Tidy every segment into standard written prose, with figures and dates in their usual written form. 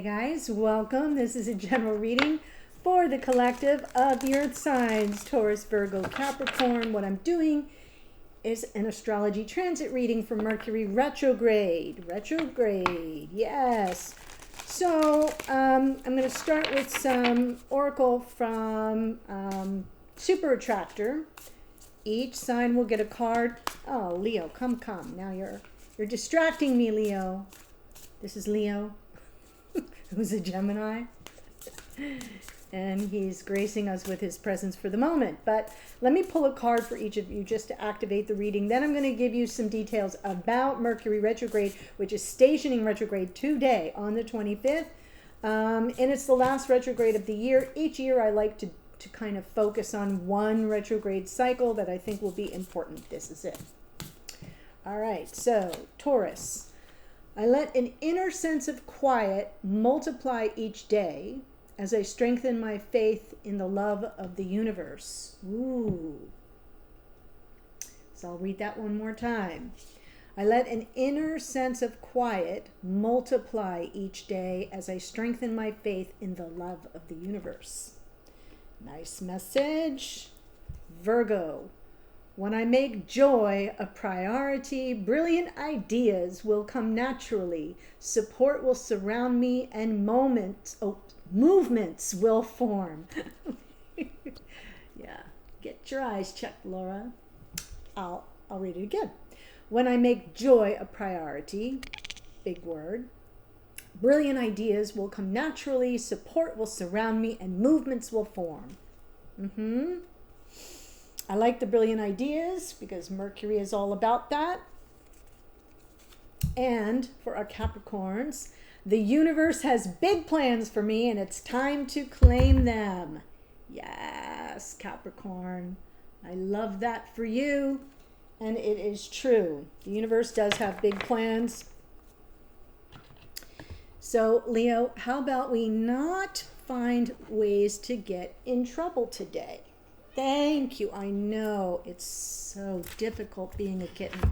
guys, welcome. This is a general reading for the collective of the earth signs, Taurus, Virgo, Capricorn. What I'm doing is an astrology transit reading for Mercury retrograde. Retrograde, yes. So I'm going to start with some oracle from Super Attractor. Each sign will get a card. Oh, Leo, come. Now you're distracting me, Leo. This is Leo, who's a Gemini, and he's gracing us with his presence for the moment. But let me pull a card for each of you just to activate the reading. Then I'm going to give you some details about Mercury retrograde, which is stationing retrograde today on the 25th. And it's the last retrograde of the year. Each year I like to kind of focus on one retrograde cycle that I think will be important. This is it. All right, so Taurus. I let an inner sense of quiet multiply each day as I strengthen my faith in the love of the universe. Ooh. So I'll read that one more time. I let an inner sense of quiet multiply each day as I strengthen my faith in the love of the universe. Nice message. Virgo. When I make joy a priority, brilliant ideas will come naturally. Support will surround me and movements will form. Yeah, get your eyes checked, Laura. I'll read it again. When I make joy a priority, big word, brilliant ideas will come naturally. Support will surround me and movements will form. I like the brilliant ideas because Mercury is all about that. And for our Capricorns, the universe has big plans for me and it's time to claim them. Yes, Capricorn. I love that for you. And it is true. The universe does have big plans. So, Leo, how about we not find ways to get in trouble today? Thank you. I know it's so difficult being a kitten.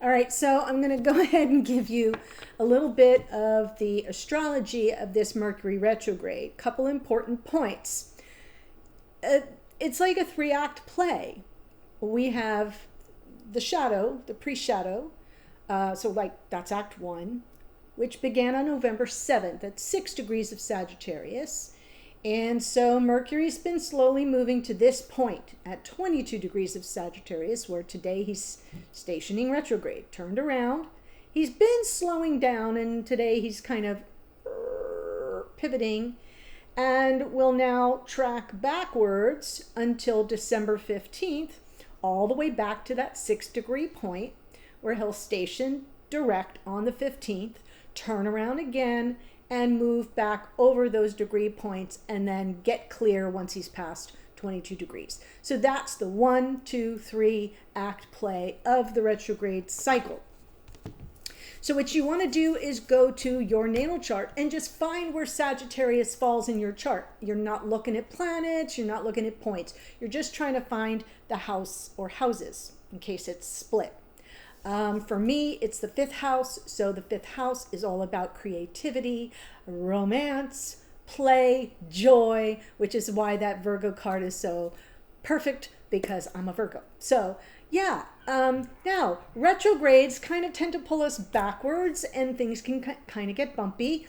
All right, so I'm going to go ahead and give you a little bit of the astrology of this Mercury retrograde. Couple important points. It's like a 3-act play. We have the shadow, the pre-shadow. So like that's Act 1, which began on November 7th at 6 degrees of Sagittarius. And so Mercury's been slowly moving to this point at 22 degrees of Sagittarius, where today he's stationing retrograde, turned around. He's been slowing down, and today he's kind of pivoting and will now track backwards until December 15th, all the way back to that 6-degree point where he'll station direct on the 15th, turn around again, and move back over those degree points and then get clear once he's past 22 degrees. So that's the 1, 2, 3 act play of the retrograde cycle. So what you want to do is go to your natal chart and just find where Sagittarius falls in your chart. You're not looking at planets, you're not looking at points. You're just trying to find the house or houses in case it's split. For me, it's the 5th house. So the 5th house is all about creativity, romance, play, joy, which is why that Virgo card is so perfect because I'm a Virgo. So yeah, now retrogrades kind of tend to pull us backwards and things can kind of get bumpy.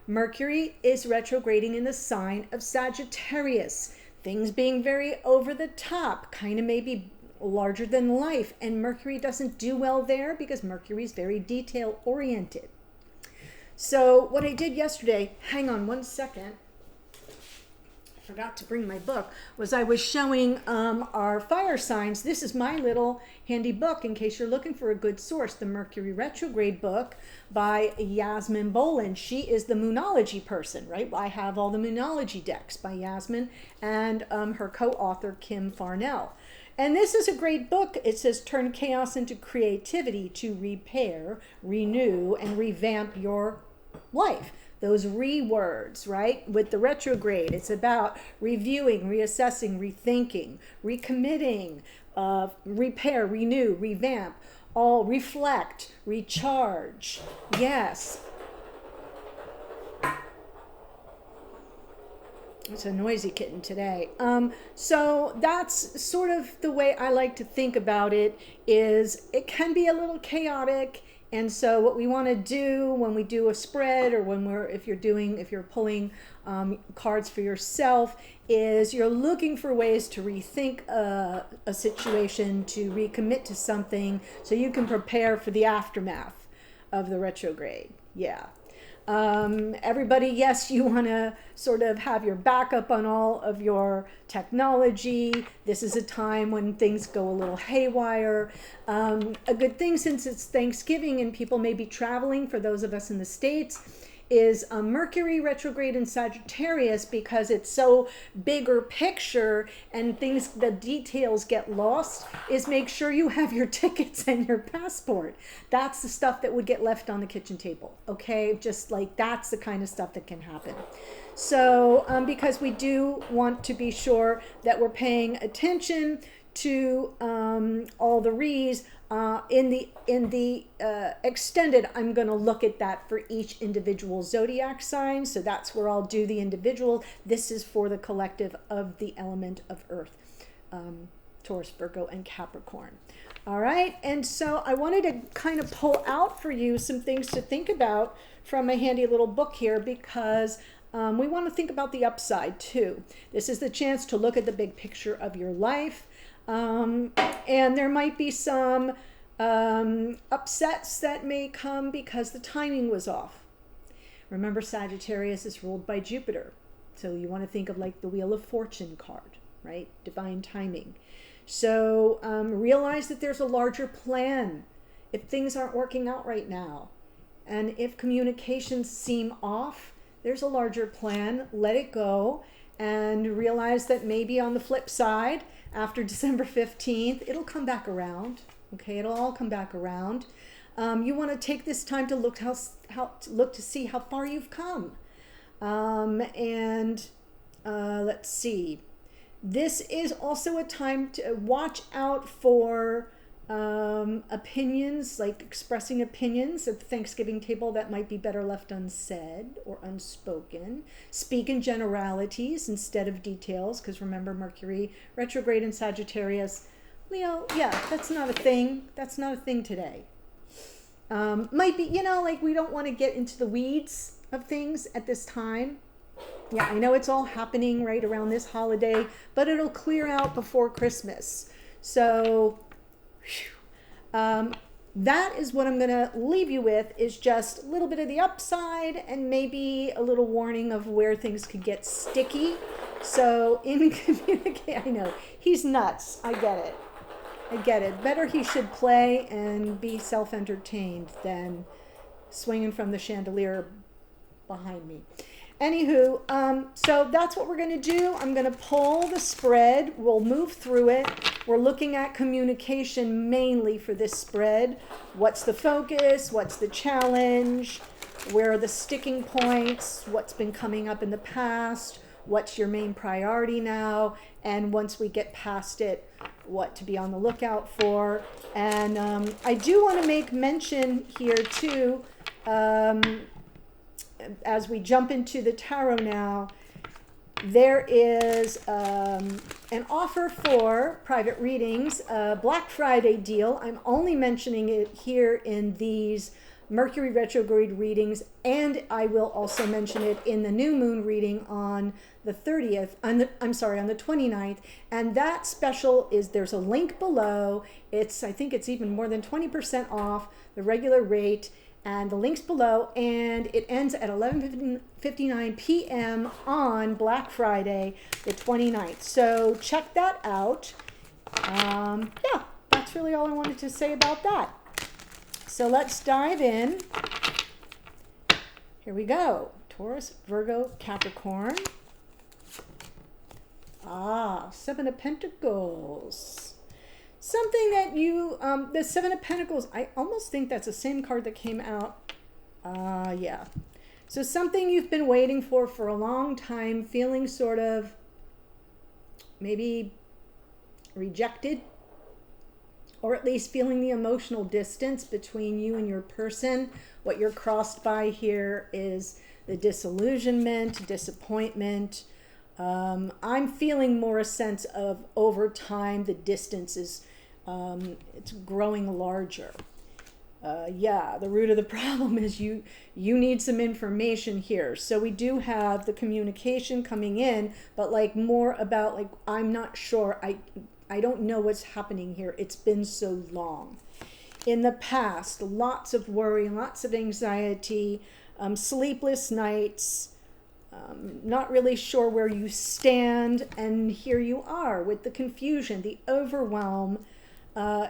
Mercury is retrograding in the sign of Sagittarius. Things being very over the top, kind of maybe larger than life, and Mercury doesn't do well there because Mercury is very detail oriented. So what I did yesterday, hang on one second, I forgot to bring my book, was I was showing our fire signs. This is my little handy book in case you're looking for a good source, the Mercury retrograde book by Yasmin Bolin. She is the Moonology person, right? I have all the Moonology decks by Yasmin and her co-author Kim Farnell. And this is a great book. It says turn chaos into creativity to repair, renew, and revamp your life. Those words, right? With the retrograde, it's about reviewing, reassessing, rethinking, recommitting, repair, renew, revamp, all reflect, recharge. Yes. It's a noisy kitten today. So that's sort of the way I like to think about it, is it can be a little chaotic. And so what we want to do when we do a spread, or if you're pulling cards for yourself, is you're looking for ways to rethink a situation, to recommit to something, so you can prepare for the aftermath of the retrograde. Yeah. Everybody, yes, you want to sort of have your backup on all of your technology. This is a time when things go a little haywire. A good thing, since it's Thanksgiving and people may be traveling, for those of us in the States, is Mercury retrograde in Sagittarius, because it's so bigger picture and the details get lost, is make sure you have your tickets and your passport. That's the stuff that would get left on the kitchen table, okay? Just like, that's the kind of stuff that can happen. So because we do want to be sure that we're paying attention to all the re's. In the extended, I'm going to look at that for each individual zodiac sign. So that's where I'll do the individual. This is for the collective of the element of Earth, Taurus, Virgo, and Capricorn. All right. And so I wanted to kind of pull out for you some things to think about from a handy little book here, because we want to think about the upside too. This is the chance to look at the big picture of your life. And there might be some upsets that may come because the timing was off. Remember, Sagittarius is ruled by Jupiter. So you want to think of like the Wheel of Fortune card, right? Divine timing. So realize that there's a larger plan if things aren't working out right now. And if communications seem off, there's a larger plan. Let it go. And realize that maybe on the flip side, after December 15th, it'll come back around. Okay, it'll all come back around. You want to take this time to look to see how far you've come. Let's see. This is also a time to watch out for opinions, like expressing opinions at the Thanksgiving table that might be better left unsaid or unspoken. Speak in generalities instead of details, because remember, Mercury retrograde in Sagittarius. Leo, yeah, that's not a thing. That's not a thing today. Might be, like, we don't want to get into the weeds of things at this time. Yeah, I know it's all happening right around this holiday, but it'll clear out before Christmas. So that is what I'm going to leave you with, is just a little bit of the upside and maybe a little warning of where things could get sticky. So in communicate, I know he's nuts. I get it. Better he should play and be self-entertained than swinging from the chandelier behind me. Anywho, so that's what we're going to do. I'm going to pull the spread. We'll move through it. We're looking at communication mainly for this spread. What's the focus? What's the challenge? Where are the sticking points? What's been coming up in the past? What's your main priority now? And once we get past it, what to be on the lookout for. And I do want to make mention here too, as we jump into the tarot now, there is an offer for private readings, a Black Friday deal. I'm only mentioning it here in these Mercury retrograde readings, and I will also mention it in the new moon reading on the 30th, on the 29th. And that special is, there's a link below. I think it's even more than 20% off the regular rate. And the link's below, and it ends at 11:59 p.m. on Black Friday, the 29th. So check that out. Yeah, that's really all I wanted to say about that. So let's dive in. Here we go. Taurus, Virgo, Capricorn. Seven of Pentacles. Something that you, the Seven of Pentacles, I almost think that's the same card that came out. Yeah. So something you've been waiting for a long time, feeling sort of maybe rejected, or at least feeling the emotional distance between you and your person. What you're crossed by here is the disillusionment, disappointment, I'm feeling more a sense of over time, the distance is, it's growing larger. Yeah, the root of the problem is you need some information here. So we do have the communication coming in, but like more about like, I'm not sure. I don't know what's happening here. It's been so long. In the past, lots of worry, lots of anxiety, sleepless nights, not really sure where you stand. And here you are with the confusion, the overwhelm,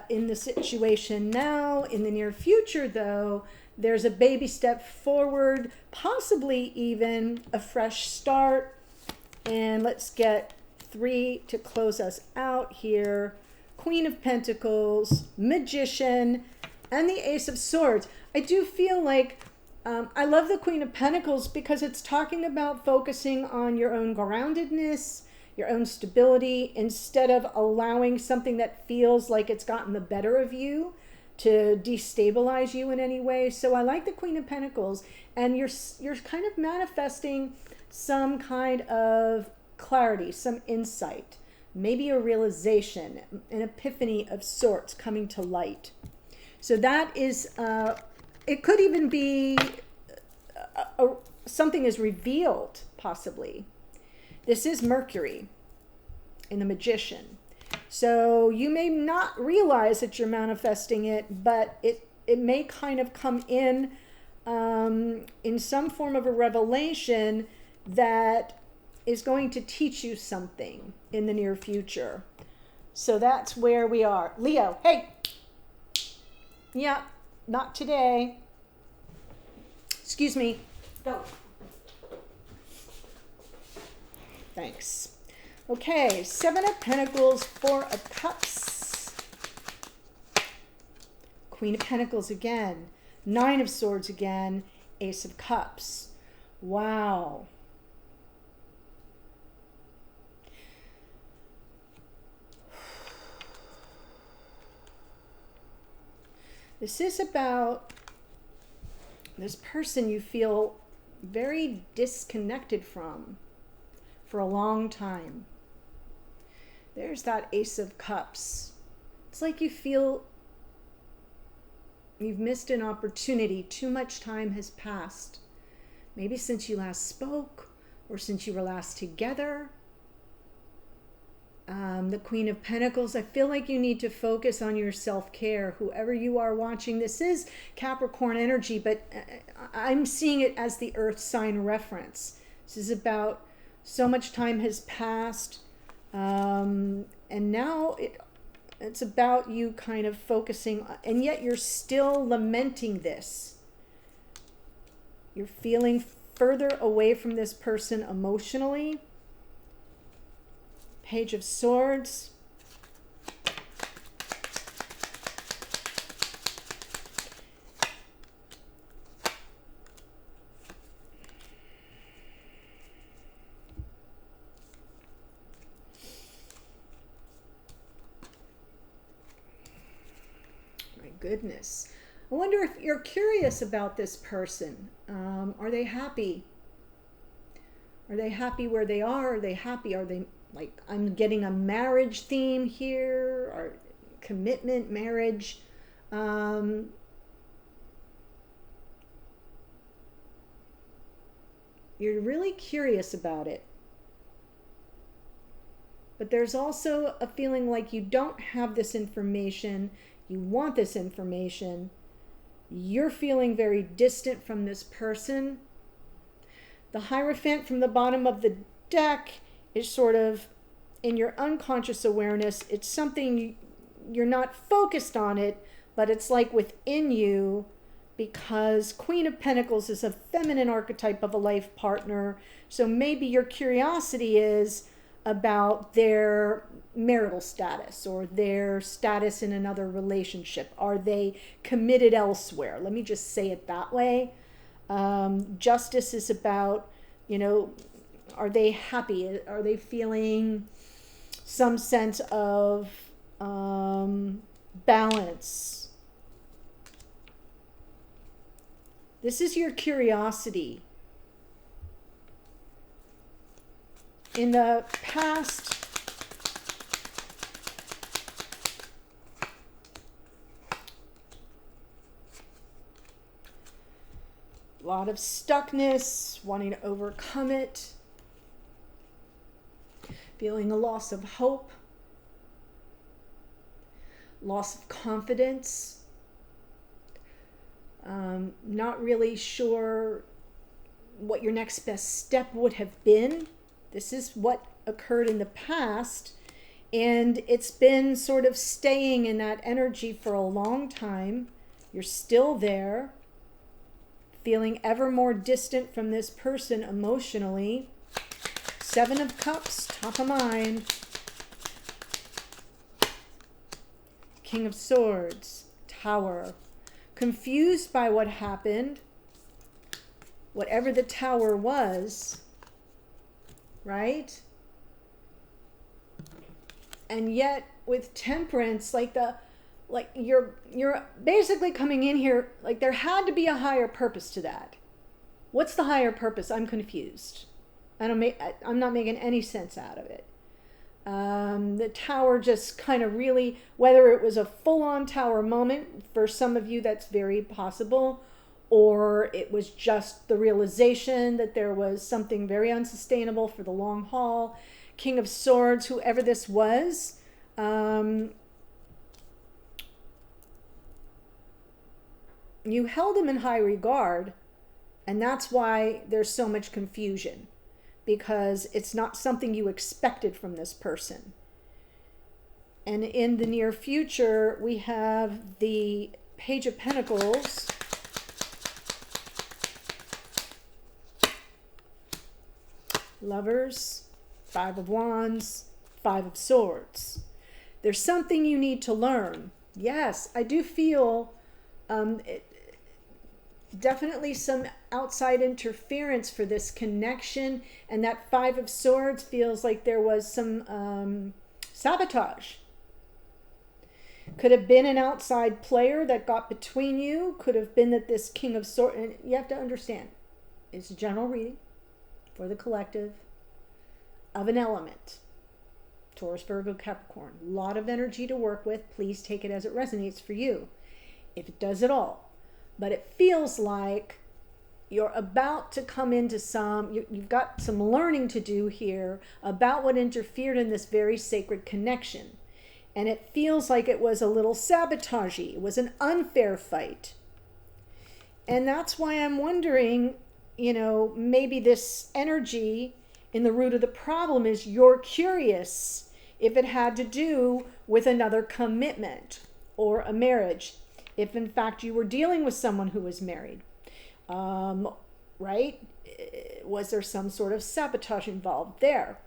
in the situation now. In the near future, though, there's a baby step forward, possibly even a fresh start. And let's get 3 to close us out here. Queen of Pentacles, Magician, and the Ace of Swords. I do feel like I love the Queen of Pentacles because it's talking about focusing on your own groundedness, your own stability, instead of allowing something that feels like it's gotten the better of you to destabilize you in any way. So I like the Queen of Pentacles, and you're kind of manifesting some kind of clarity, some insight, maybe a realization, an epiphany of sorts coming to light. So that is, it could even be something is revealed, possibly. This is Mercury in the Magician. So you may not realize that you're manifesting it, but it may kind of come in some form of a revelation that is going to teach you something in the near future. So that's where we are. Leo, hey! Yeah, not today. Excuse me. Go. Thanks. Okay, 7 of Pentacles, 4 of Cups. Queen of Pentacles again. 9 of Swords again. Ace of Cups. Wow. This is about this person you feel very disconnected from for a long time. There's that Ace of Cups. It's like you feel you've missed an opportunity. Too much time has passed. Maybe since you last spoke or since you were last together. The Queen of Pentacles, I feel like you need to focus on your self-care. Whoever you are watching, this is Capricorn energy, but I'm seeing it as the Earth sign reference. This is about so much time has passed, and now it's about you kind of focusing, and yet you're still lamenting this. You're feeling further away from this person emotionally. Page of Swords. My goodness. I wonder if you're curious about this person. Are they happy? Are they happy where they are? Are they happy? Are they, like, I'm getting a marriage theme here, or commitment, marriage. You're really curious about it. But there's also a feeling like you don't have this information. You want this information. You're feeling very distant from this person. The Hierophant from the bottom of the deck is sort of in your unconscious awareness. It's something you're not focused on it, but it's like within you, because Queen of Pentacles is a feminine archetype of a life partner. So maybe your curiosity is about their marital status or their status in another relationship. Are they committed elsewhere? Let me just say it that way. Justice is about, are they happy? Are they feeling some sense of balance? This is your curiosity. in the past, a lot of stuckness, wanting to overcome it, feeling a loss of hope, loss of confidence, not really sure what your next best step would have been. This is what occurred in the past, and it's been sort of staying in that energy for a long time. You're still there, feeling ever more distant from this person emotionally. Seven of Cups, top of mind. King of Swords, Tower. Confused by what happened, whatever the Tower was, right? And yet with Temperance, like you're basically coming in here, like there had to be a higher purpose to that. What's the higher purpose? I'm confused. I'm not making any sense out of it. The Tower just kind of really, whether it was a full-on Tower moment, for some of you that's very possible, or it was just the realization that there was something very unsustainable for the long haul. King of Swords, whoever this was, you held him in high regard, and that's why there's so much confusion, because it's not something you expected from this person. And in the near future, we have the Page of Pentacles, Lovers, Five of Wands, Five of Swords. There's something you need to learn. Yes, I do feel definitely some outside interference for this connection, and that Five of Swords feels like there was some sabotage. Could have been an outside player that got between you. Could have been that this King of Swords, and you have to understand, it's a general reading for the collective of an element. Taurus, Virgo, Capricorn. A lot of energy to work with. Please take it as it resonates for you, if it does at all. But it feels like you're about to come into you've got some learning to do here about what interfered in this very sacred connection. And it feels like it was a little sabotagey. It was an unfair fight. And that's why I'm wondering, maybe this energy in the root of the problem is you're curious if it had to do with another commitment or a marriage. If in fact you were dealing with someone who was married, right? Was there some sort of sabotage involved there?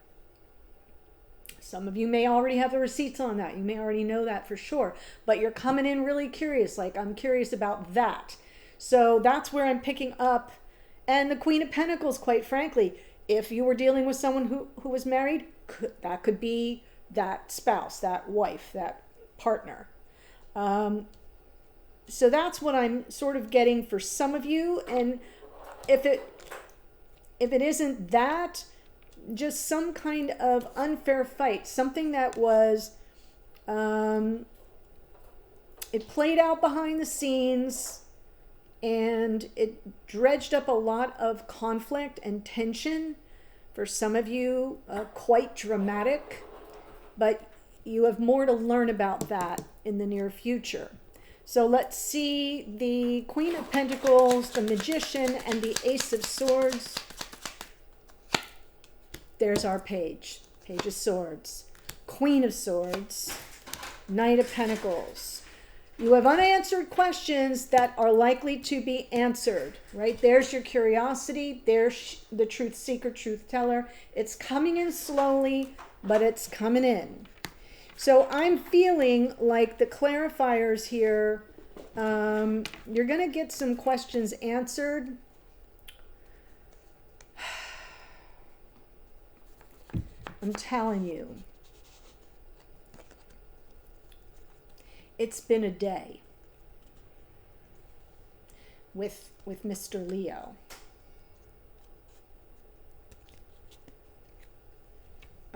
Some of you may already have the receipts on that. You may already know that for sure, but you're coming in really curious, like I'm curious about that. So that's where I'm picking up. And the Queen of Pentacles, quite frankly, if you were dealing with someone who was married, that could be that spouse, that wife, that partner. So that's what I'm sort of getting for some of you. And if it isn't that, just some kind of unfair fight, something that was, it played out behind the scenes, and it dredged up a lot of conflict and tension. For some of you, quite dramatic, but you have more to learn about that in the near future. So let's see the Queen of Pentacles, the Magician, and the Ace of Swords. There's our page. Page of Swords. Queen of Swords. Knight of Pentacles. You have unanswered questions that are likely to be answered, right? There's your curiosity. There's the truth seeker, truth teller. It's coming in slowly, but it's coming in. So I'm feeling like the clarifiers here, you're going to get some questions answered. I'm telling you. It's been a day with Mr. Leo.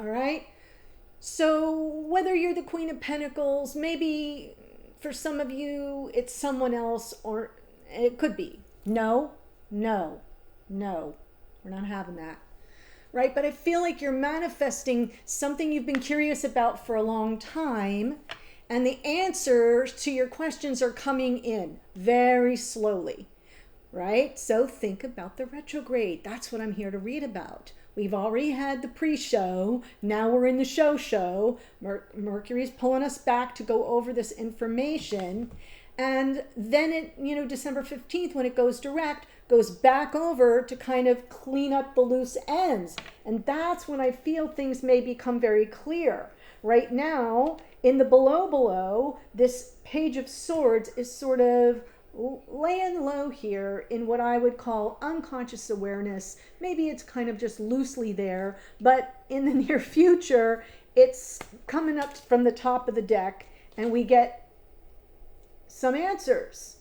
All right. So whether you're the Queen of Pentacles, maybe for some of you it's someone else, or it could be. No, no, no. We're not having that. Right? But I feel like you're manifesting something you've been curious about for a long time, and the answers to your questions are coming in very slowly. Right? So think about the retrograde. That's what I'm here to read about. We've already had the pre-show. Now we're in the show. Mercury's pulling us back to go over this information. And then it, December 15th, when it goes direct, goes back over to kind of clean up the loose ends. And that's when I feel things may become very clear. Right now, in the below, this Page of Swords is sort of laying low here in what I would call unconscious awareness. Maybe it's kind of just loosely there, but in the near future, it's coming up from the top of the deck and we get some answers.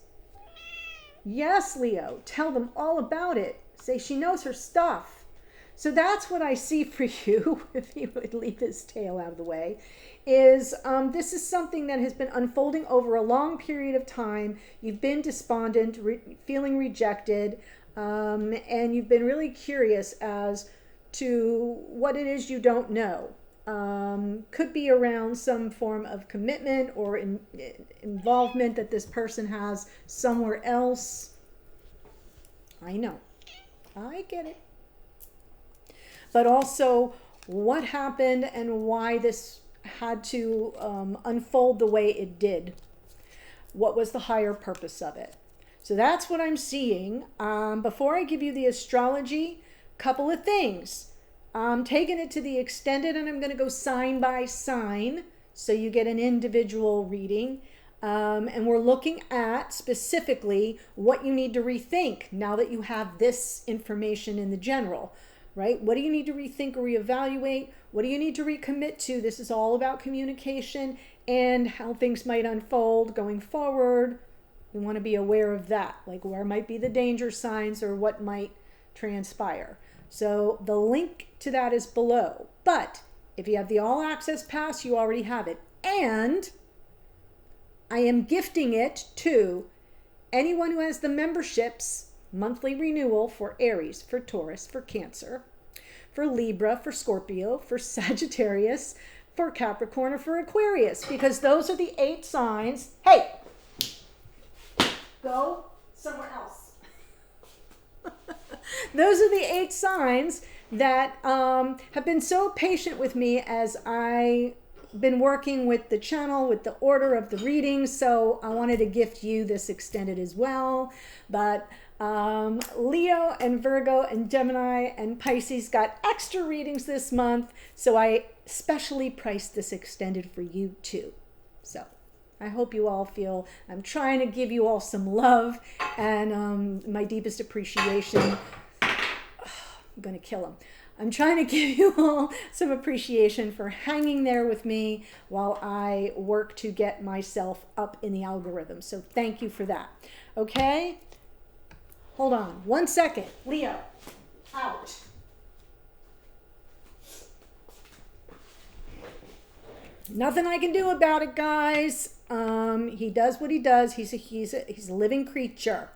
Yes, Leo, tell them all about it. Say she knows her stuff. So that's what I see for you, if you would leave this tail out of the way, is this is something that has been unfolding over a long period of time. You've been despondent, feeling rejected, and you've been really curious as to what it is you don't know. Could be around some form of commitment or involvement that this person has somewhere else. I know. I get it. But also what happened and why this had to unfold the way it did. What was the higher purpose of it? So that's what I'm seeing. Before I give you the astrology, couple of things. I'm taking it to the extended and I'm going to go sign by sign so you get an individual reading. And we're looking at specifically what you need to rethink now that you have this information in the general. Right? What do you need to rethink or reevaluate? What do you need to recommit to? This is all about communication and how things might unfold going forward. We want to be aware of that, like where might be the danger signs or what might transpire. So the link to that is below. But if you have the all access pass, you already have it. And I am gifting it to anyone who has the memberships monthly renewal for Aries, for Taurus, for Cancer, for Libra, for Scorpio, for Sagittarius, for Capricorn, or for Aquarius, because those are the 8 signs. Hey, go somewhere else. Those are the 8 signs that have been so patient with me as I've been working with the channel, with the order of the readings. So I wanted to gift you this extended as well. But Leo and Virgo and Gemini and Pisces got extra readings this month, so I specially priced this extended for you too. So I hope you all feel I'm trying to give you all some love and my deepest appreciation. I'm gonna kill him. I'm trying to give you all some appreciation for hanging there with me while I work to get myself up in the algorithm. So thank you for that. Okay? Hold on 1 second. Leo, out. Nothing I can do about it, guys. He does what he does. He's a living creature.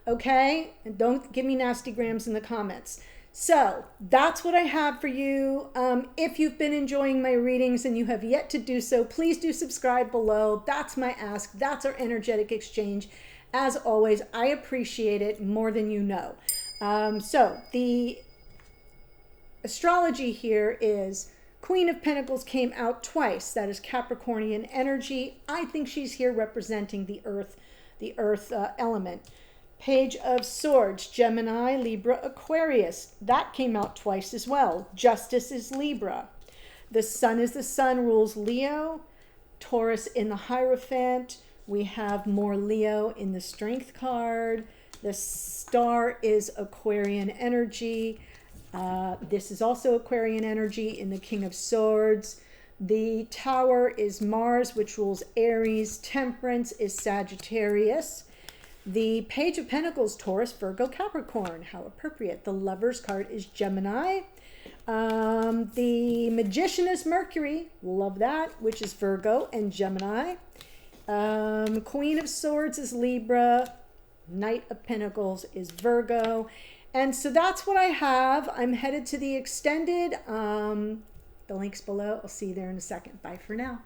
Okay? And don't give me nasty grams in the comments. So that's what I have for you. If you've been enjoying my readings and you have yet to do so, please do subscribe below. That's my ask. That's our energetic exchange. As always, I appreciate it more than you know. So the astrology here is Queen of Pentacles came out twice. That is Capricornian energy. I think she's here representing the earth element. Page of Swords, Gemini, Libra, Aquarius. That came out twice as well. Justice is Libra. The Sun is the Sun, rules Leo. Taurus in the Hierophant. We have more Leo in the Strength card. The Star is Aquarian energy. This is also Aquarian energy in the King of Swords. The Tower is Mars, which rules Aries. Temperance is Sagittarius. The Page of Pentacles, Taurus, Virgo, Capricorn. How appropriate. The Lover's card is Gemini. The Magician is Mercury, love that, which is Virgo and Gemini. Queen of Swords is Libra. Knight of Pentacles is Virgo. And so that's what I have. I'm headed to the extended. The link's below. I'll see you there in a second. Bye for now.